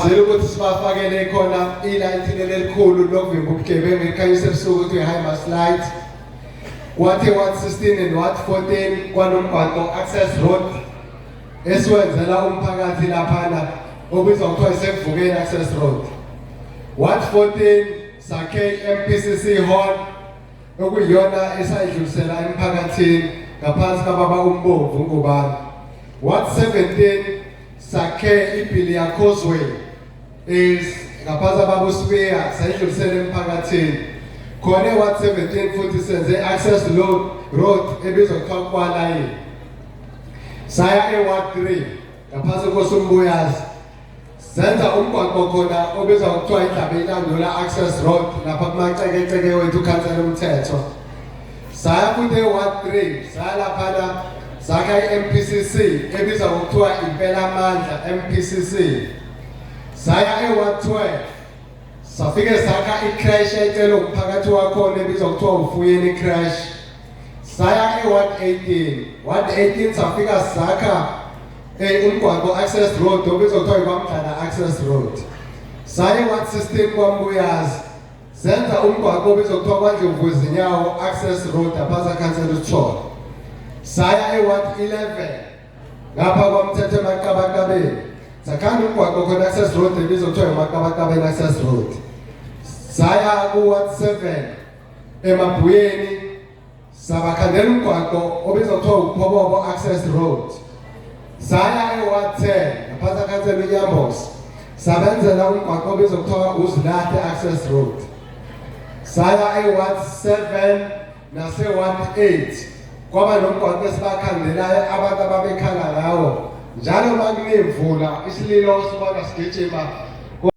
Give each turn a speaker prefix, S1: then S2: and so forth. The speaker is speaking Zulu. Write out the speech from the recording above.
S1: Sicela ukuthi sibafakele khona ilight lelikhulu lokuvimba ubugebengu ekhanyisa ebusuku ukuthi high mast light. Wathi Ward 16 and Ward 14 kwanomgwaqo access road esiwenzela umphakathi laphana obizwa kuthiwa isekuvukeni access road. Ward 14 sakhe MPCC hall okuyiyona esayidlulisela emphakathini ngaphansi kababa uMbovu Ngubane. Ward 17 sakhe iBillia Causeway is ngaphansi kababa uSibiya sayidlulisela emphakathini. Khona Ward 17 futhi senze access road ebizwa kuthiwa kwaLayini. Saya eWard 3 ngaphansi koSumbuyazi senza umgwaqo khona obizwa kuthiwa iDlabelangula access road lapha kumacekeceke wethu ukhansela umthetho. Saya futhi eWard 3 saya laphana sakha iMPCC ebizwa kuthiwa Impela Amandla MPCC. Saya eWard 12 safike sakha icrash ecela umphakathi wakhona ebizwa kuthiwa uFuyeni crash. Saya eWard 18 Ward 18 safika sakha umgwaqo access road obizwa kuthiwa iKwaMdlala access road. Saya eWard 16 kwaMbuyazi senza umgwaqo obizwa kuthiwa kwaNdlovu Zinyawo access road apha khansela uSithole. Saya eWard 11 ngapha kwaMthetho eMaqabaqabeni sakhanda umgwaqo khona access road ebizwa kuthiwa iMaqabaqabeni access road. Saya kuWard 7 eMabhuyeni sabakhandela umgwaqo obizwa kuthiwa uPhobobo access road. Saya eWard 10 ngaphansi khansela uNyambosi sabenzela umgwaqo obizwa kuthiwa uZilahle access road. Saya eWard 7 naseWard 8 kwaba nomgwaqo esibakhandelayo abantu ababekhala ngawo njalo makunemvula isililo sibona sigijima